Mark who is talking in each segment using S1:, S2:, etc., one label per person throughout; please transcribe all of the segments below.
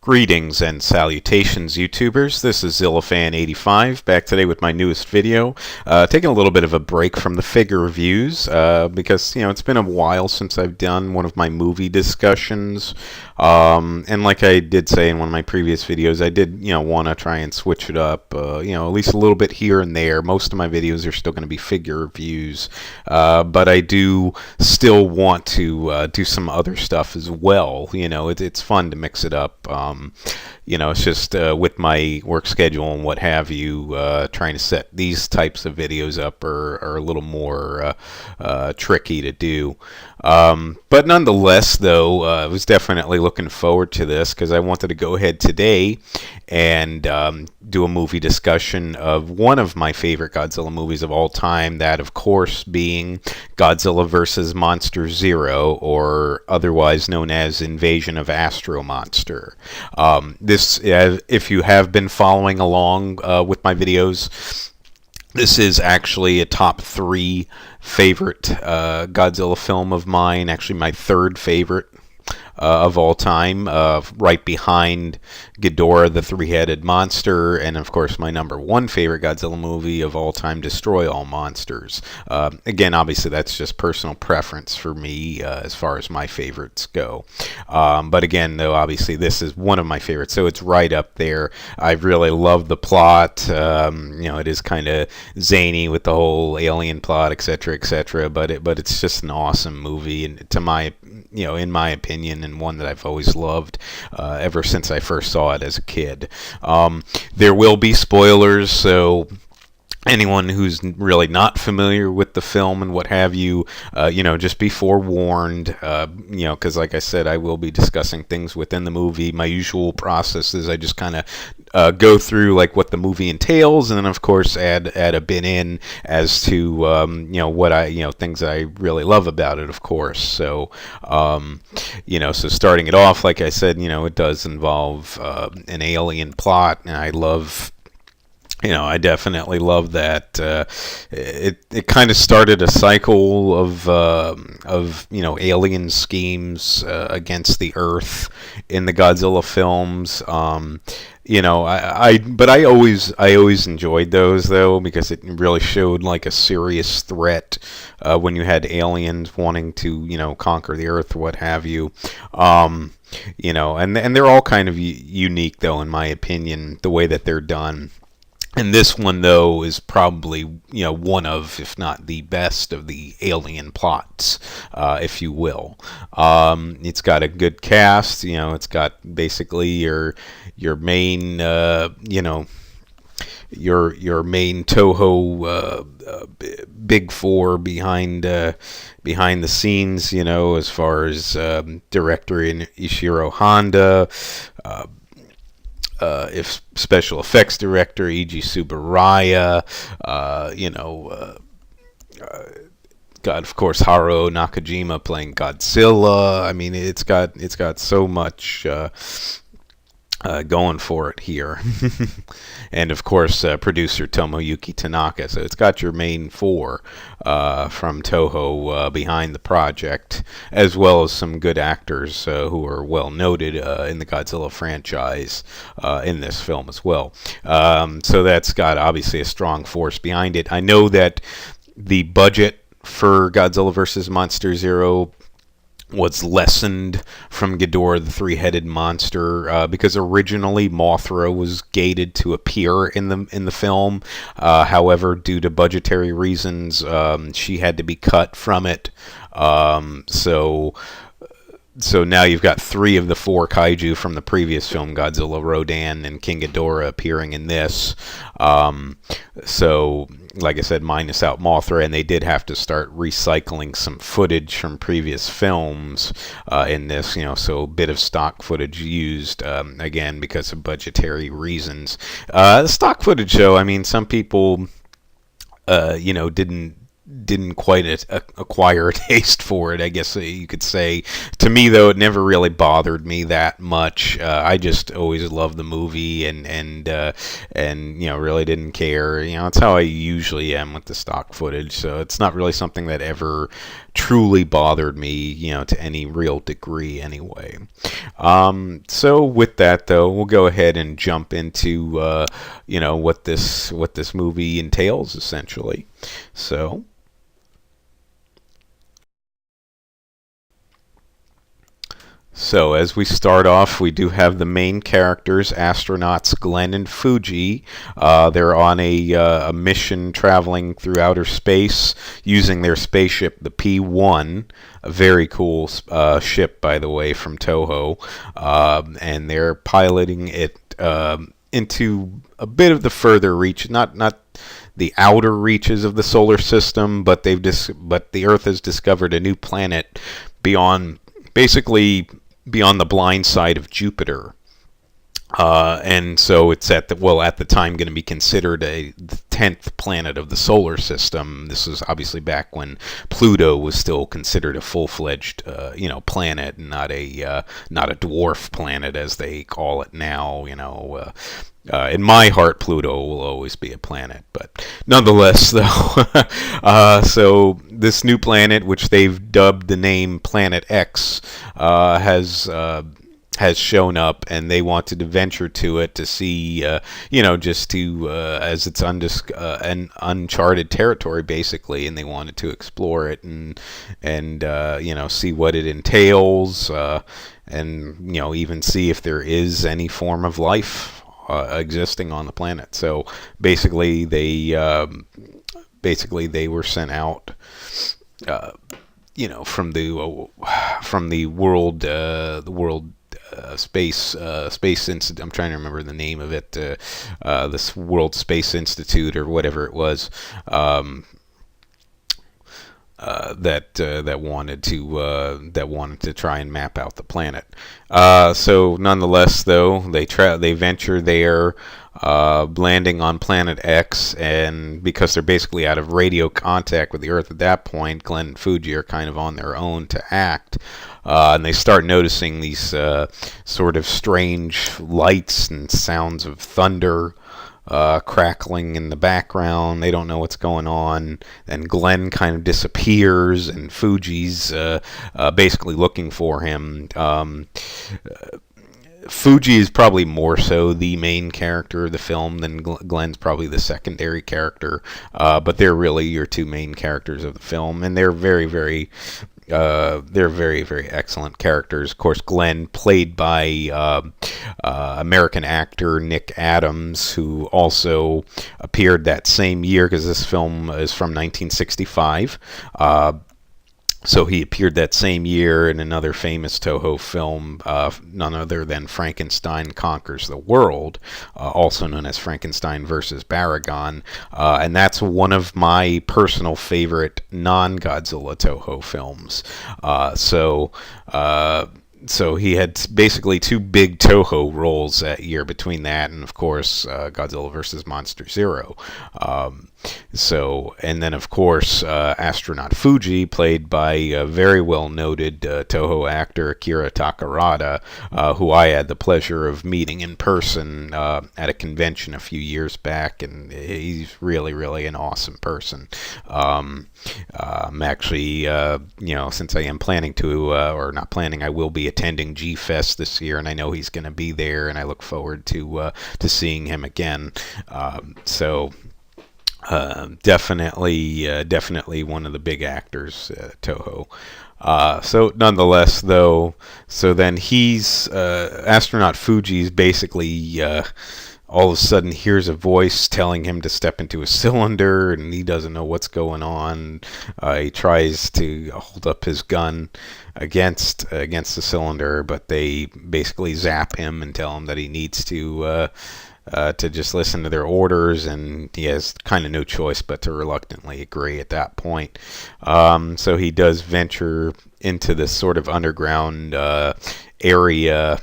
S1: Greetings and salutations, YouTubers. This is Zillafan85, back today with my newest video. Taking a little bit of a break from the figure reviews, because, it's been a while since I've done one of my movie discussions. And like I did say in one of my previous videos, I did, want to try and switch it up, at least a little bit here and there. Most of my videos are still going to be figure reviews, but I do still want to do some other stuff as well. It's fun to mix it up. It's just with my work schedule and what have you, trying to set these types of videos up are a little more tricky to do. But nonetheless, though, I was definitely looking forward to this because I wanted to go ahead today and do a movie discussion of one of my favorite Godzilla movies of all time, that, of course, being Godzilla vs. Monster Zero, or otherwise known as Invasion of Astro Monster. If you have been following along with my videos, this is actually a top 3 favorite Godzilla film of mine. Actually, my 3rd favorite of all time, right behind Ghidorah, the three-headed monster, and of course my number 1 favorite Godzilla movie of all time, Destroy All Monsters. Again, obviously that's just personal preference for me as far as my favorites go. But again, though, obviously this is one of my favorites, so it's right up there. I really love the plot. It is kind of zany with the whole alien plot, etc., etc. But it's just an awesome movie, and in my opinion, and one that I've always loved ever since I first saw it as a kid. There will be spoilers, so anyone who's really not familiar with the film and what have you, just be forewarned, because like I said, I will be discussing things within the movie. My usual process is I just kind of go through like what the movie entails, and then of course add a bit in as to what things that I really love about it, of course. So so starting it off, like I said, it does involve an alien plot, and I definitely love that. It kind of started a cycle of alien schemes against the Earth in the Godzilla films. But I always enjoyed those, though, because it really showed like a serious threat when you had aliens wanting to conquer the Earth or what have you. And they're all kind of unique, though, in my opinion, the way that they're done. And this one, though, is probably, one of, if not the best of the alien plots, if you will. It's got a good cast. It's got basically your main, your main Toho big four behind the scenes. As far as director Ishiro Honda. If special effects director Eiji Tsuburaya, got, of course, Haruo Nakajima playing Godzilla. I mean, it's got so much going for it here. And of course, producer Tomoyuki Tanaka. So it's got your main 4 from Toho behind the project, as well as some good actors who are well noted in the Godzilla franchise in this film as well. So that's got obviously a strong force behind it. I know that the budget for Godzilla vs. Monster Zero was lessened from Ghidorah, the three-headed monster, because originally Mothra was gated to appear in the film. However, due to budgetary reasons, she had to be cut from it. So now you've got 3 of the 4 kaiju from the previous film, Godzilla, Rodan, and King Ghidorah, appearing in this. So, like I said, minus out Mothra, and they did have to start recycling some footage from previous films in this, so a bit of stock footage used, again, because of budgetary reasons. The stock footage, though, I mean, some people, didn't quite acquire a taste for it, I guess you could say. To me, though, it never really bothered me that much. I just always loved the movie, and really didn't care. It's how I usually am with the stock footage. So it's not really something that ever truly bothered me, to any real degree, anyway. So with that, though, we'll go ahead and jump into what this movie entails, essentially. So as we start off, we do have the main characters, astronauts Glenn and Fuji. They're on a mission traveling through outer space using their spaceship, the P-1, a very cool ship, by the way, from Toho. And they're piloting it into a bit of the further reach, not the outer reaches of the solar system, but the Earth has discovered a new planet basically beyond the blind side of Jupiter. And so it's at the time going to be considered the 10th planet of the solar system. This is obviously back when Pluto was still considered a full-fledged, planet, and not a dwarf planet as they call it now. In my heart, Pluto will always be a planet, but nonetheless, though, so this new planet, which they've dubbed the name Planet X, has shown up, and they wanted to venture to it to see, just to, as it's an uncharted territory, basically, and they wanted to explore it and see what it entails, and, even see if there is any form of life existing on the planet. So basically, they were sent out, from the world space institute. I'm trying to remember the name of it. This World Space Institute or whatever it was. That wanted to try and map out the planet. So nonetheless, though, they venture there, landing on Planet X, and because they're basically out of radio contact with the Earth at that point, Glenn and Fuji are kind of on their own to act. And they start noticing these sort of strange lights and sounds of thunder crackling in the background. They don't know what's going on. And Glenn kind of disappears, and Fuji's basically looking for him. Fuji is probably more so the main character of the film than Glenn's probably the secondary character, but they're really your two main characters of the film, and they're very, very excellent characters. Of course, Glenn, played by American actor Nick Adams, who also appeared that same year, because this film is from 1965. So he appeared that same year in another famous Toho film, none other than Frankenstein Conquers the World, also known as Frankenstein vs. Baragon, and that's one of my personal favorite non-Godzilla Toho films. So he had basically two big Toho roles that year between that and, of course, Godzilla vs. Monster Zero. And then, of course, astronaut Fuji, played by a very well-noted Toho actor Akira Takarada, who I had the pleasure of meeting in person at a convention a few years back, and he's really, really an awesome person. I'm actually, since I am planning to, or not planning, I will be attending G-Fest this year, and I know he's going to be there, and I look forward to seeing him again. Definitely one of the big actors at Toho. So nonetheless, though, so then astronaut Fuji's basically all of a sudden hears a voice telling him to step into a cylinder, and he doesn't know what's going on. He tries to hold up his gun against the cylinder, but they basically zap him and tell him that he needs to just listen to their orders, and he has kind of no choice but to reluctantly agree at that point. So he does venture into this sort of underground area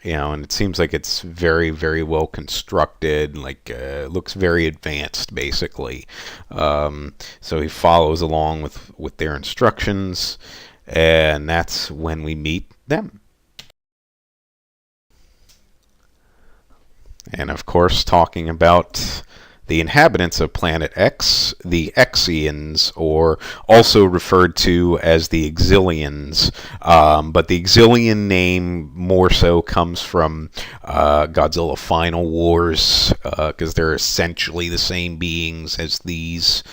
S1: And it seems like it's very, very well constructed. Like, looks very advanced, basically. So he follows along with their instructions, and that's when we meet them. And of course, talking about the inhabitants of Planet X, the Exians, or also referred to as the Exilians. But the Exilian name more so comes from Godzilla Final Wars, because they're essentially the same beings as these.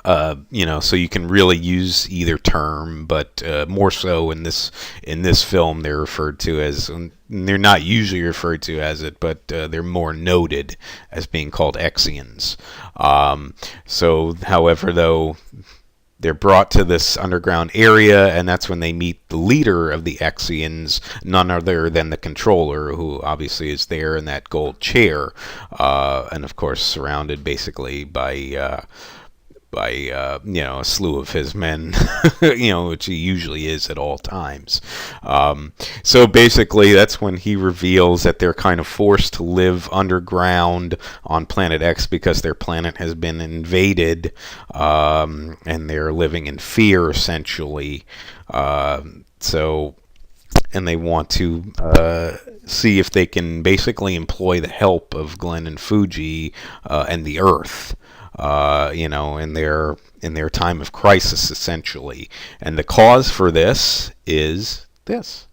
S1: So you can really use either term, but more so in this film, they're referred to as. They're not usually referred to as it, but they're more noted as being called Exians. However, though, they're brought to this underground area, and that's when they meet the leader of the Exians, none other than the controller, who obviously is there in that gold chair, and of course surrounded basically by a slew of his men, which he usually is at all times. So basically, that's when he reveals that they're kind of forced to live underground on Planet X because their planet has been invaded, and they're living in fear, essentially. And they want to see if they can basically employ the help of Glenn and Fuji and the Earth. In their time of crisis, essentially. And the cause for this is this.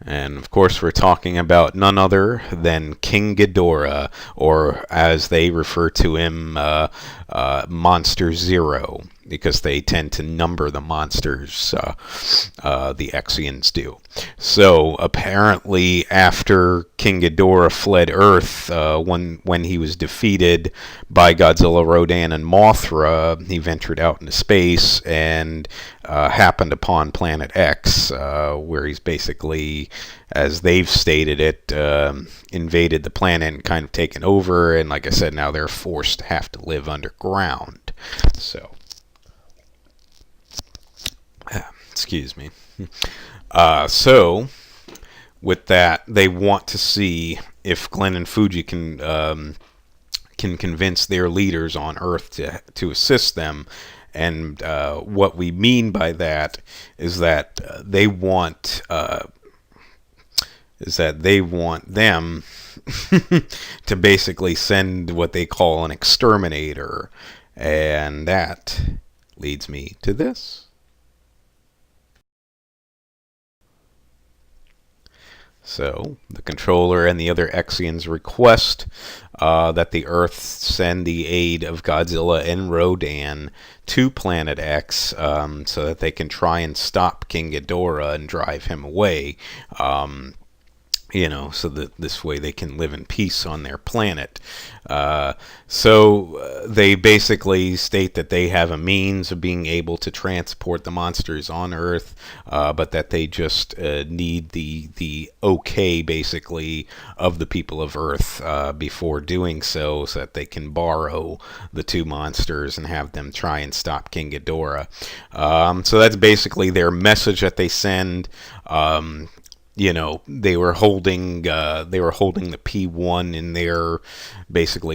S1: And of course, we're talking about none other than King Ghidorah, or as they refer to him, Monster Zero, because they tend to number the monsters, the Exians do. So apparently, after King Ghidorah fled Earth, when he was defeated by Godzilla, Rodan, and Mothra, he ventured out into space and happened upon Planet X, where he's basically, as they've stated it, invaded the planet and kind of taken over. And like I said, now they're forced to have to live underground. So, excuse me. So, with that, they want to see if Glenn and Fuji can convince their leaders on Earth to assist them. And what we mean by that is that they want them to basically send what they call an exterminator, and that leads me to this. So, the controller and the other Exians request that the Earth send the aid of Godzilla and Rodan to Planet X, so that they can try and stop King Ghidorah and drive him away. So that this way they can live in peace on their planet. So they basically state that they have a means of being able to transport the monsters on Earth, but that they just need the okay, basically, of the people of Earth before doing so that they can borrow the two monsters and have them try and stop King Ghidorah. So that's basically their message that they send. They were holding the P1 in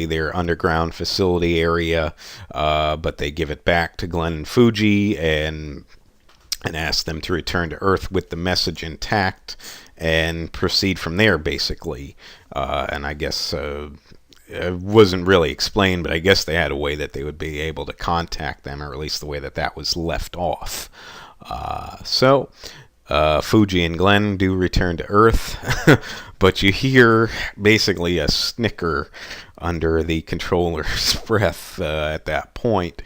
S1: their underground facility area, but they give it back to Glenn and Fuji and ask them to return to Earth with the message intact and proceed from there, basically. And I guess it wasn't really explained, but I guess they had a way that they would be able to contact them, or at least the way that was left off. Fuji and Glenn do return to Earth, but you hear basically a snicker under the controller's breath at that point.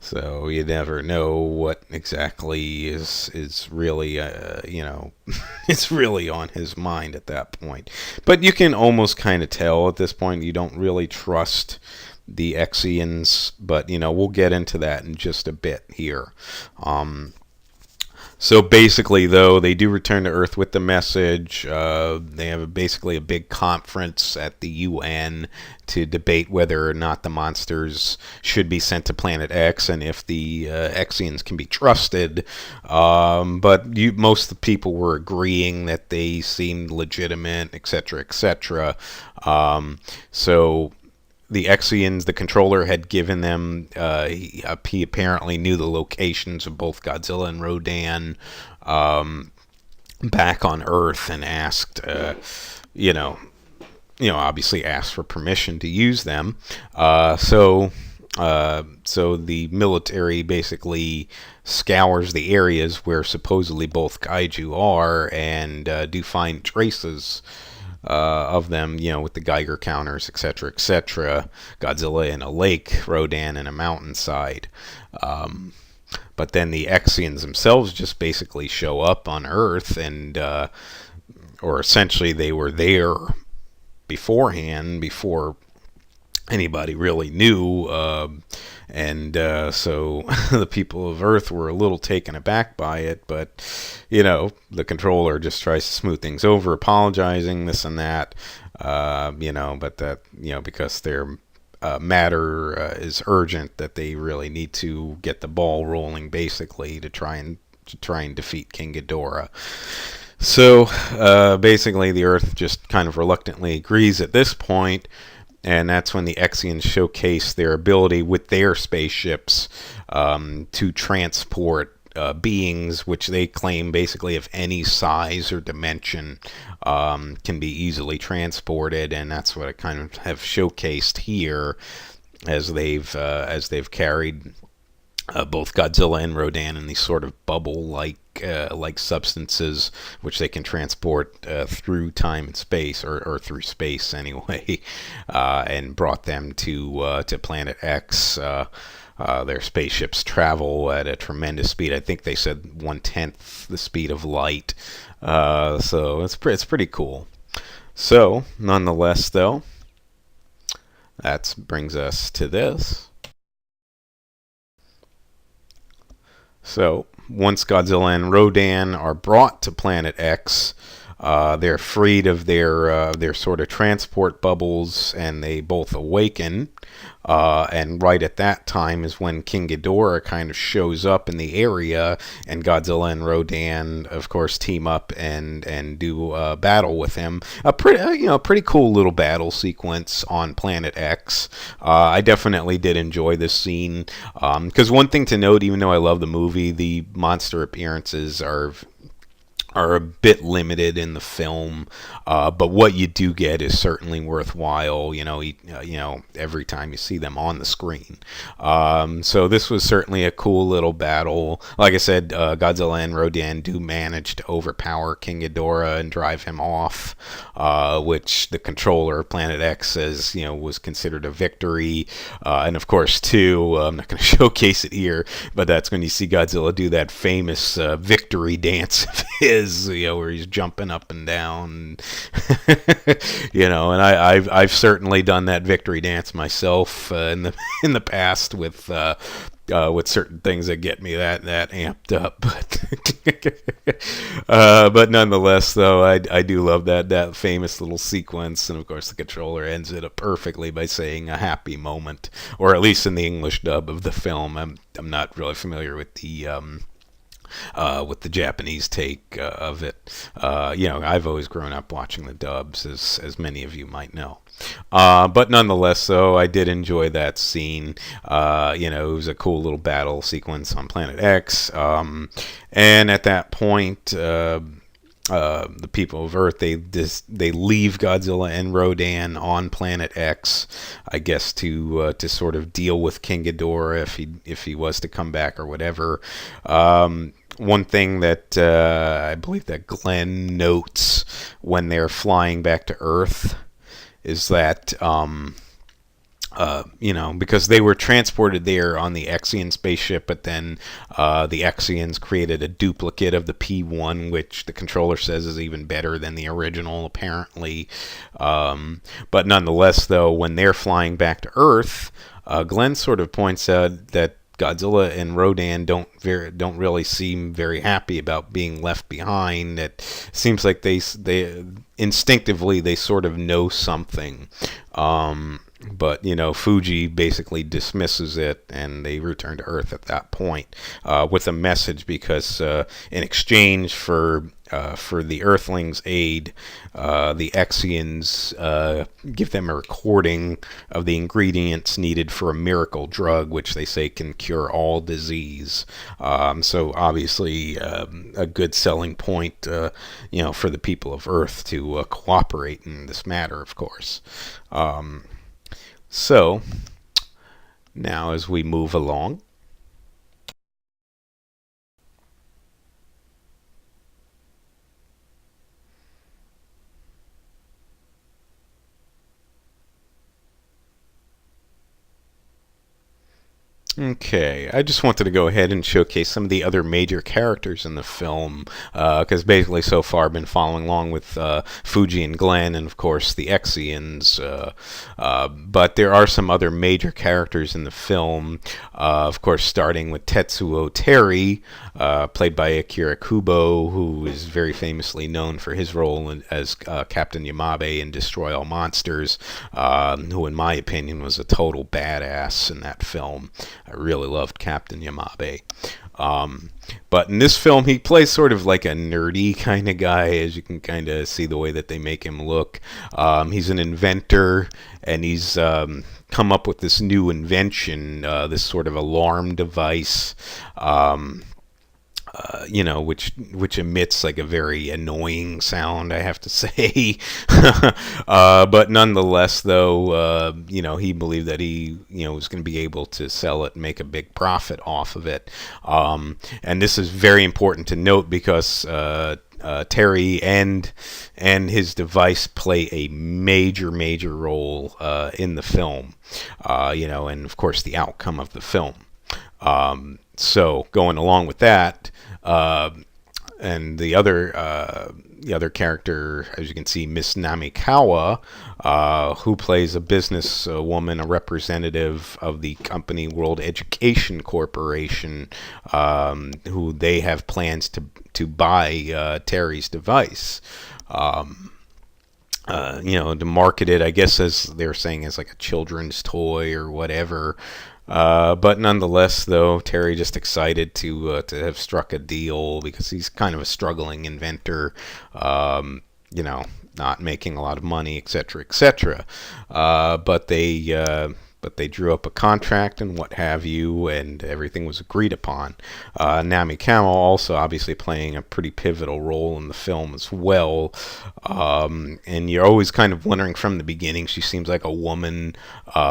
S1: So you never know what exactly is really, it's really on his mind at that point. But you can almost kind of tell at this point you don't really trust the Exians, but we'll get into that in just a bit here. So basically, though, they do return to Earth with the message. They have basically a big conference at the UN to debate whether or not the monsters should be sent to Planet X and if the Exians can be trusted. But most of the people were agreeing that they seemed legitimate, etc., etc. So the Exians, the controller had given them, he apparently knew the locations of both Godzilla and Rodan back on Earth and asked, obviously asked for permission to use them. So the military basically scours the areas where supposedly both kaiju are and do find traces of them, with the Geiger counters, etc., etc. Godzilla in a lake, Rodan in a mountainside. But then the Exians themselves just basically show up on Earth, and or essentially they were there beforehand, before anybody really knew, so the people of Earth were a little taken aback by it, but the controller just tries to smooth things over, apologizing, this and that, but that, because their matter is urgent, that they really need to get the ball rolling, basically, to try and defeat King Ghidorah. So basically the Earth just kind of reluctantly agrees at this point, and that's when the Exians showcase their ability with their spaceships to transport beings which they claim basically of any size or dimension can be easily transported, and that's what I kind of have showcased here as they've carried both Godzilla and Rodan in these sort of bubble-like substances, which they can transport through time and space, or through space anyway, and brought them to Planet X. Their spaceships travel at a tremendous speed. I think they said 1/10 the speed of light. So it's pretty cool. So nonetheless, though, that brings us to this. So, once Godzilla and Rodan are brought to Planet X, they're freed of their sort of transport bubbles, and they both awaken. And right at that time is when King Ghidorah kind of shows up in the area, and Godzilla and Rodan, of course, team up and do battle with him. A pretty cool little battle sequence on Planet X. I definitely did enjoy this scene, because one thing to note, even though I love the movie, the monster appearances are a bit limited in the film, but what you do get is certainly worthwhile. Every time you see them on the screen. So this was certainly a cool little battle. Like I said, Godzilla and Rodan do manage to overpower King Ghidorah and drive him off, which the controller of Planet X says was considered a victory. And of course, too, I'm not going to showcase it here, but that's when you see Godzilla do that famous victory dance of his. Where he's jumping up and down, and I've certainly done that victory dance myself in the past with certain things that get me that amped up, but nonetheless, though, I do love that famous little sequence, and of course the controller ends it up perfectly by saying a happy moment, or at least in the English dub of the film. I'm not really familiar with the Japanese take of it. I've always grown up watching the dubs, as many of you might know. But nonetheless, though, I did enjoy that scene. It was a cool little battle sequence on Planet X. And at that point, the people of Earth, they leave Godzilla and Rodan on Planet X, I guess, to sort of deal with King Ghidorah if he was to come back or whatever. One thing that I believe that Glenn notes when they're flying back to Earth is that because they were transported there on the Exian spaceship, but then the Exians created a duplicate of the P-1, which the controller says is even better than the original, apparently. But nonetheless, though, when they're flying back to Earth, Glenn sort of points out that Godzilla and Rodan don't really seem very happy about being left behind. It seems like they instinctively they sort of know something. But Fuji basically dismisses it, and they return to Earth at that point with a message, because in exchange for the Earthlings' aid, the Exians give them a recording of the ingredients needed for a miracle drug, which they say can cure all disease. So obviously, a good selling point, for the people of Earth to cooperate in this matter, of course. So now, as we move along. Okay, I just wanted to go ahead and showcase some of the other major characters in the film, because basically so far I've been following along with Fuji and Glenn, and of course the Exians, but there are some other major characters in the film, of course starting with Tetsuo Terry, played by Akira Kubo, who is very famously known for his role as Captain Yamabe in Destroy All Monsters, who in my opinion was a total badass in that film. I really loved Captain Yamabe. But in this film, he plays sort of like a nerdy kind of guy, as you can kind of see the way that they make him look. He's an inventor, and he's come up with this new invention, this sort of alarm device. Which emits like a very annoying sound, I have to say. But nonetheless, though, he believed that he, was going to be able to sell it and make a big profit off of it. And this is very important to note, because Terry and his device play a major role in the film, and of course the outcome of the film. So going along with that, and the other character, as you can see, Miss Namikawa, who plays a business woman, a representative of the company World Education Corporation, who they have plans to buy Terry's device. To market it, I guess, as they're saying, as like a children's toy or whatever. But nonetheless, though, Terry just excited to have struck a deal, because he's kind of a struggling inventor, not making a lot of money, etc., etc. But they drew up a contract and what have you, and everything was agreed upon. Namikawa also obviously playing a pretty pivotal role in the film as well. And you're always kind of wondering from the beginning, she seems like a woman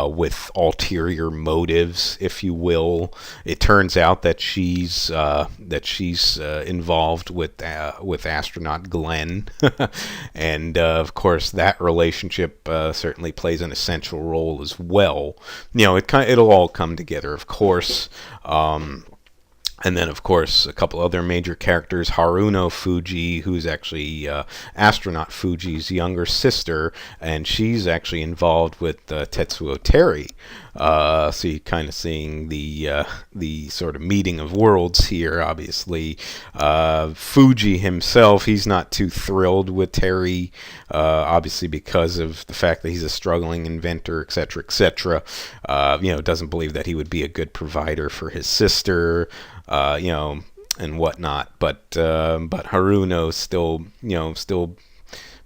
S1: with ulterior motives, if you will. It turns out that she's involved with astronaut Glenn, and of course that relationship certainly plays an essential role as well. It'll all come together, of course. And then, of course, a couple other major characters. Haruno Fuji, who's actually astronaut Fuji's younger sister, and she's actually involved with Tetsuo Terry. So you're kind of seeing the sort of meeting of worlds here, obviously. Fuji himself, he's not too thrilled with Terry, obviously because of the fact that he's a struggling inventor, etc., etc. Doesn't believe that he would be a good provider for his sister. And whatnot, but Haruno's still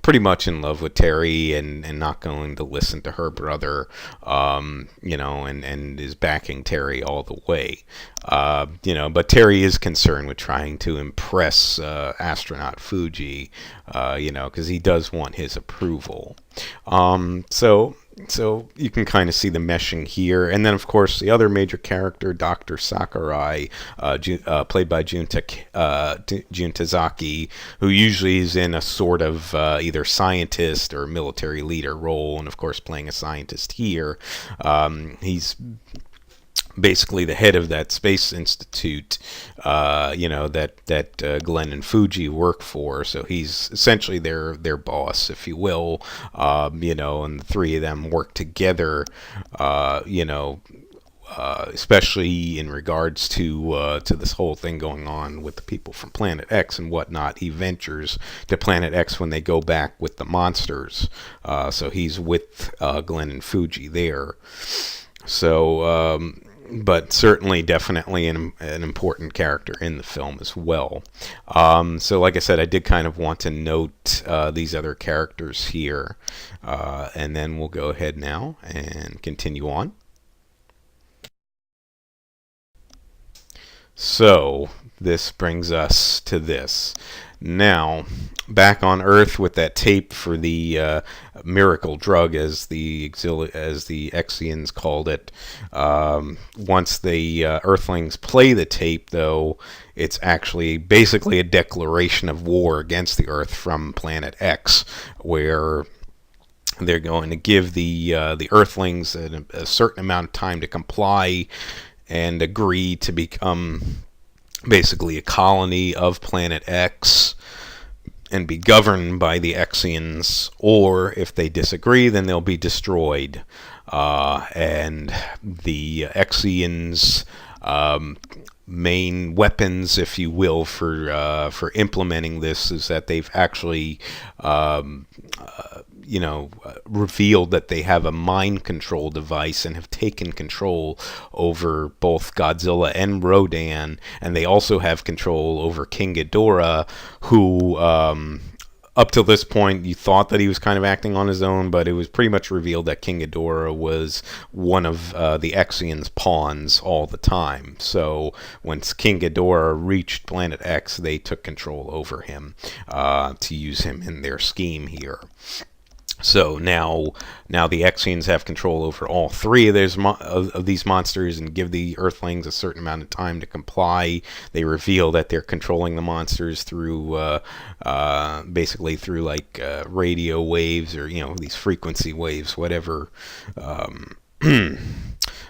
S1: pretty much in love with Terry, and not going to listen to her brother, and is backing Terry all the way. But Terry is concerned with trying to impress astronaut Fuji, because he does want his approval. So you can kind of see the meshing here. And then, of course, the other major character, Dr. Sakurai, played by Jun Tazaki, who usually is in a sort of either scientist or military leader role, and, of course, playing a scientist here. He's basically the head of that space institute, that Glenn and Fuji work for. So he's essentially their boss, if you will. And the three of them work together, especially in regards to this whole thing going on with the people from Planet X and whatnot. He ventures to Planet X when they go back with the monsters. So he's with Glenn and Fuji there. So, but certainly, definitely an important character in the film as well. So, like I said, I did kind of want to note these other characters here, and then we'll go ahead now and continue on. So, this brings us to this. Now, back on Earth with that tape for the miracle drug, as the Exians called it. Once the Earthlings play the tape, though, it's actually basically a declaration of war against the Earth from Planet X, where they're going to give the Earthlings a certain amount of time to comply and agree to become basically a colony of Planet X and be governed by the Exians, or if they disagree, then they'll be destroyed. And the Exians' main weapons, if you will, for implementing this is that they've actually revealed that they have a mind control device and have taken control over both Godzilla and Rodan, and they also have control over King Ghidorah, who up till this point you thought that he was kind of acting on his own, but it was pretty much revealed that King Ghidorah was one of the Exians' pawns all the time. So once King Ghidorah reached Planet X, they took control over him to use him in their scheme here. So now the Exians have control over all three of these monsters and give the Earthlings a certain amount of time to comply. They reveal that they're controlling the monsters through basically through like radio waves, or these frequency waves, whatever.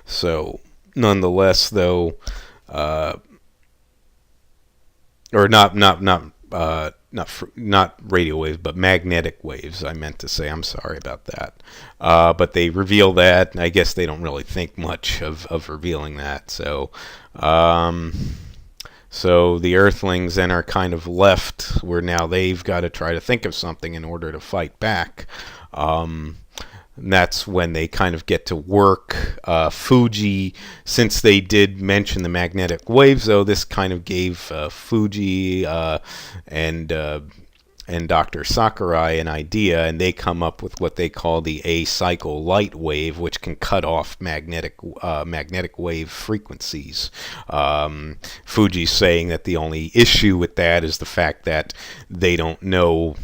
S1: So nonetheless, though, or not radio waves, but magnetic waves, I meant to say. I'm sorry about that. But they reveal that, and I guess they don't really think much of revealing that. So the Earthlings then are kind of left where now they've got to try to think of something in order to fight back. And that's when they kind of get to work. Fuji, since they did mention the magnetic waves, though, this kind of gave Fuji and Dr. Sakurai an idea, and they come up with what they call the A-cycle light wave, which can cut off magnetic wave frequencies. Fuji's saying that the only issue with that is the fact that they don't know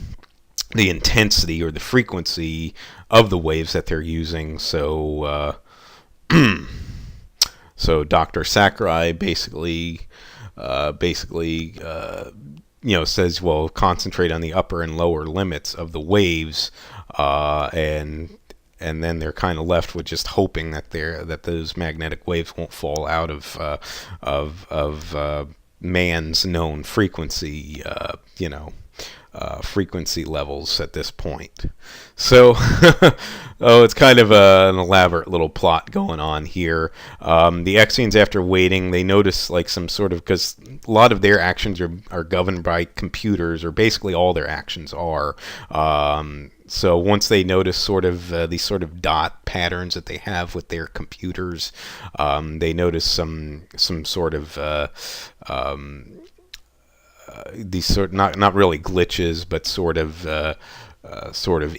S1: the intensity or the frequency of the waves that they're using. So so Dr. Sakurai basically says, well, concentrate on the upper and lower limits of the waves, and then they're kind of left with just hoping that those magnetic waves won't fall out of man's known frequency, frequency levels at this point. So, it's kind of an elaborate little plot going on here. The Exians, after waiting, they notice like some sort of, because a lot of their actions are governed by computers, or basically all their actions are. So once they notice sort of these sort of dot patterns that they have with their computers, they notice some sort of these sort, not really glitches, but sort of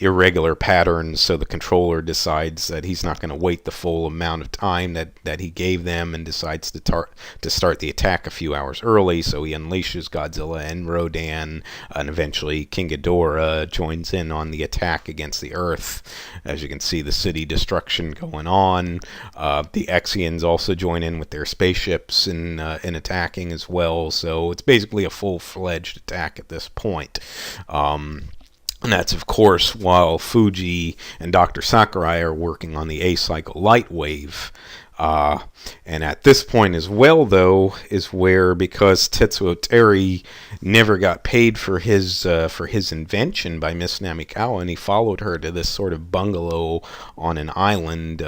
S1: irregular patterns. So the controller decides that he's not going to wait the full amount of time that he gave them, and decides to start the attack a few hours early. So he unleashes Godzilla and Rodan, and eventually King Ghidorah joins in on the attack against the Earth. As you can see, the city destruction going on. The Exians also join in with their spaceships in attacking as well. So it's basically a full-fledged attack at this point. And that's, of course, while Fuji and Dr. Sakurai are working on the A-cycle light wave. And at this point as well, though, is where, because Tetsuo Terry never got paid for his invention by Miss Namikawa, and he followed her to this sort of bungalow on an island,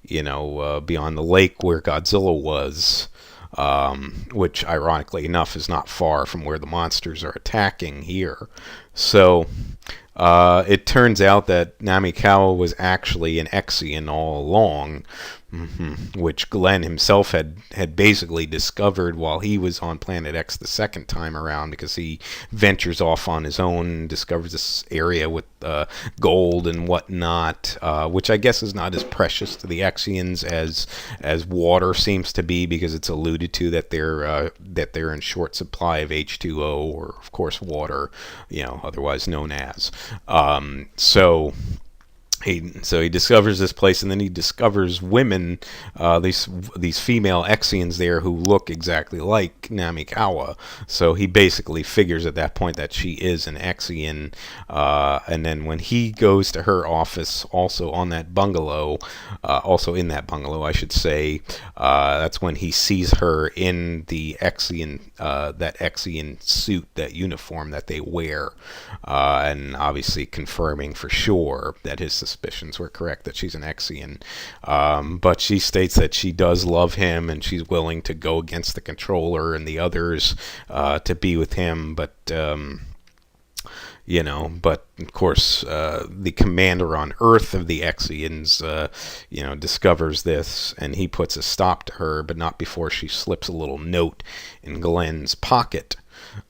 S1: beyond the lake where Godzilla was, which ironically enough is not far from where the monsters are attacking here. So it turns out that Namikawa was actually an Exian all along, which Glenn himself had basically discovered while he was on Planet X the second time around, because he ventures off on his own and discovers this area with gold and whatnot, which I guess is not as precious to the Exians as water seems to be, because it's alluded to that they're in short supply of H2O, or of course water, otherwise known as. So he discovers this place, and then he discovers women, these female Exians there who look exactly like Namikawa. So he basically figures at that point that she is an Exian. And then when he goes to her office, also in that bungalow, I should say, that's when he sees her in the Exian, that Exian suit, that uniform that they wear, and obviously confirming for sure that his suspicions were correct, that she's an Exian. But she states that she does love him, and she's willing to go against the controller and the others to be with him. But of course, the commander on Earth of the Exians, discovers this, and he puts a stop to her, but not before she slips a little note in Glenn's pocket.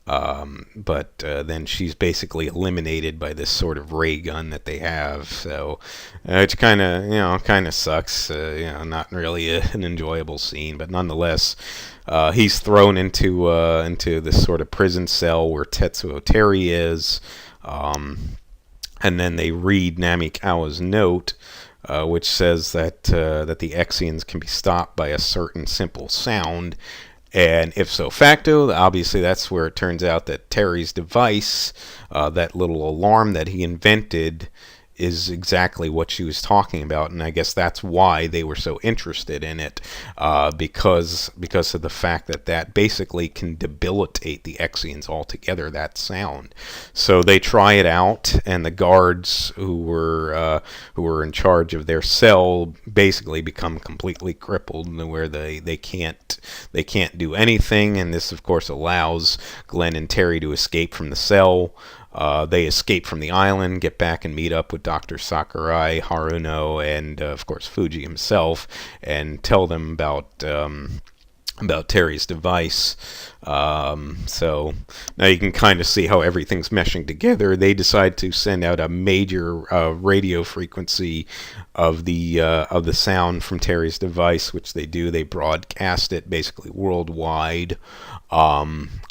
S1: But then she's basically eliminated by this sort of ray gun that they have. So which kind of sucks. Not really an enjoyable scene, but nonetheless, he's thrown into this sort of prison cell where Tetsuo Terry is. And then they read Namikawa's note, which says that the Exians can be stopped by a certain simple sound. And if so facto, obviously that's where it turns out that Terry's device, that little alarm that he invented, is exactly what she was talking about, and I guess that's why they were so interested in it, because of the fact that basically can debilitate the Exians altogether, that sound. So they try it out, and the guards who were in charge of their cell basically become completely crippled, where they can't do anything, and this of course allows Glenn and Terry to escape from the cell. They escape from the island, get back and meet up with Dr. Sakurai, Haruno, and of course Fuji himself, and tell them about Terry's device. So now you can kind of see how everything's meshing together. They decide to send out a major radio frequency of the sound from Terry's device, which they do. They broadcast it basically worldwide.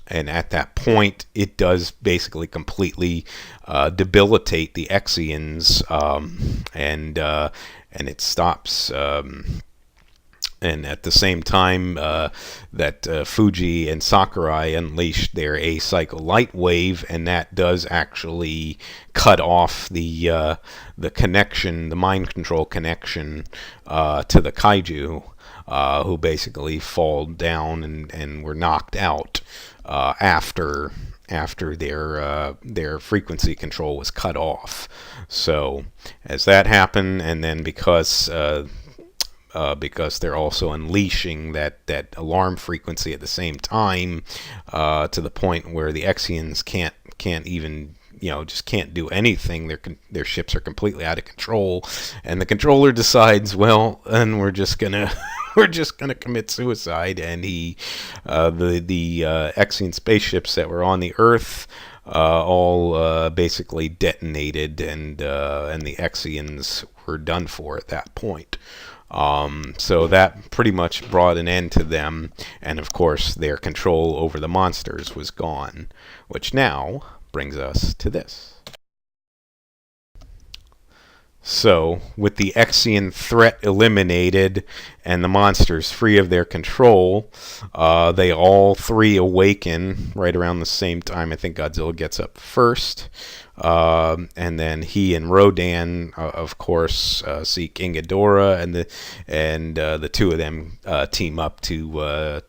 S1: And at that point, it does basically completely debilitate the Exians, and it stops. And at the same time that Fuji and Sakurai unleashed their A-cycle light wave, and that does actually cut off the connection, the mind control connection to the kaiju, who basically fall down and were knocked out after their frequency control was cut off. So as that happened, and then because they're also unleashing that alarm frequency at the same time, to the point where the Exians can't even, just can't do anything. Their ships are completely out of control, and the controller decides, well, and we're just gonna commit suicide, and the Exian spaceships that were on the Earth all basically detonated, and the Exians were done for at that point. So that pretty much brought an end to them, and of course their control over the monsters was gone, which now brings us to this. So, with the Exian threat eliminated, and the monster's free of their control. They all three awaken right around the same time. I think Godzilla gets up first. And then he and Rodan, of course, see King Ghidorah, and the two of them team up to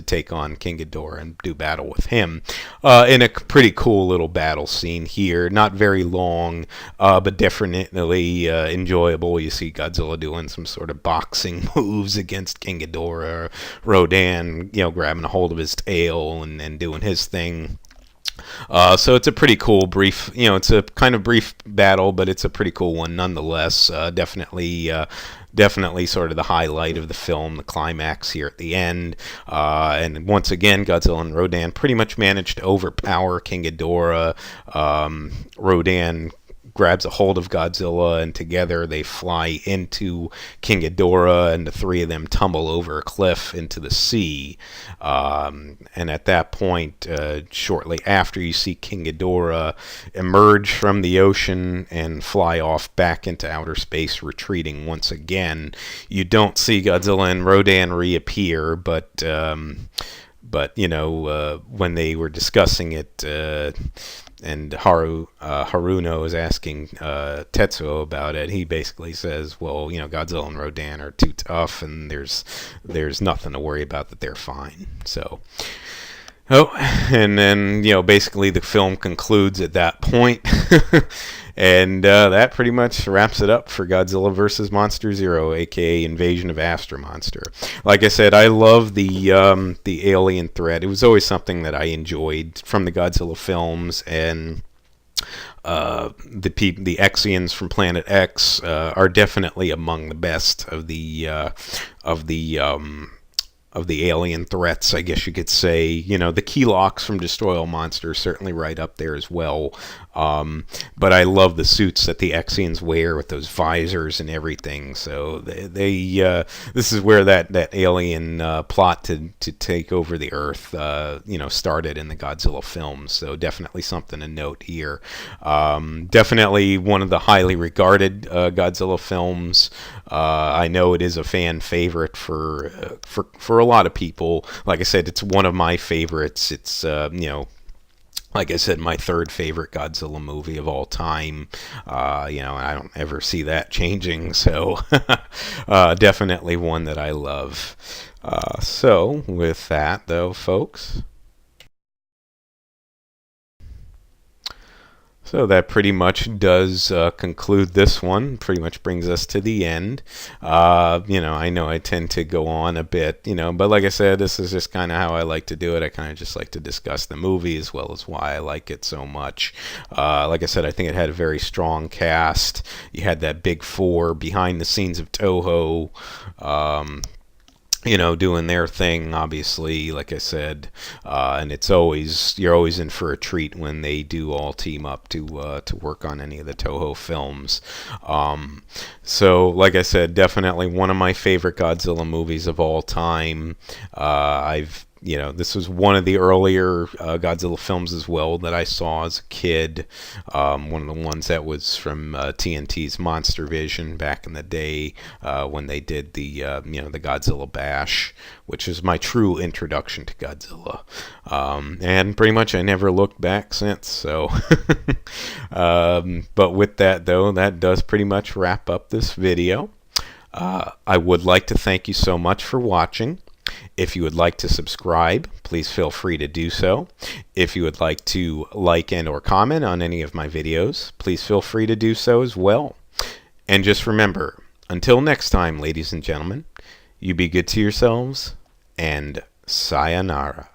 S1: take on King Ghidorah and do battle with him in a pretty cool little battle scene here. Not very long, but definitely enjoyable. You see Godzilla doing some sort of boxing moves against King Ghidorah. Rodan, grabbing a hold of his tail and doing his thing. So it's a pretty cool brief, it's a kind of brief battle, but it's a pretty cool one nonetheless. Definitely sort of the highlight of the film, the climax here at the end. And once again, Godzilla and Rodan pretty much managed to overpower King Ghidorah. Rodan grabs a hold of Godzilla, and together they fly into King Ghidorah, and the three of them tumble over a cliff into the sea. And at that point, shortly after, you see King Ghidorah emerge from the ocean and fly off back into outer space, retreating once again. You don't see Godzilla and Rodan reappear, but when they were discussing it, and Haruno is asking Tetsuo about it, he basically says, well, Godzilla and Rodan are too tough, and there's nothing to worry about, that they're fine. So, and then, basically the film concludes at that point. And that pretty much wraps it up for Godzilla vs. Monster Zero, aka Invasion of Astro Monster. Like I said, I love the alien threat. It was always something that I enjoyed from the Godzilla films, and the Exians from Planet X are definitely among the best of the alien threats, I guess you could say. The Keylocks from Destroy All Monsters certainly right up there as well. But I love the suits that the Exians wear with those visors and everything. So this is where that alien plot to take over the Earth, started in the Godzilla films. So definitely something to note here. Definitely one of the highly regarded Godzilla films. I know it is a fan favorite for a lot of people. Like I said, it's one of my favorites. It's like I said, my third favorite Godzilla movie of all time. I don't ever see that changing. So definitely one that I love. So with that, though, folks. So that pretty much does conclude this one. Pretty much brings us to the end. I know I tend to go on a bit, but like I said, this is just kind of how I like to do it. I kind of just like to discuss the movie as well as why I like it so much. Like I said, I think it had a very strong cast. You had that big four behind the scenes of Toho. Doing their thing, obviously, like I said, and you're always in for a treat when they do all team up to work on any of the Toho films. So, like I said, definitely one of my favorite Godzilla movies of all time. This was one of the earlier Godzilla films as well that I saw as a kid. One of the ones that was from TNT's Monster Vision back in the day when they did the Godzilla Bash, which is my true introduction to Godzilla. And pretty much I never looked back since. So, but with that though, that does pretty much wrap up this video. I would like to thank you so much for watching. If you would like to subscribe, please feel free to do so. If you would like to like and or comment on any of my videos, please feel free to do so as well. And just remember, until next time, ladies and gentlemen, you be good to yourselves, and sayonara.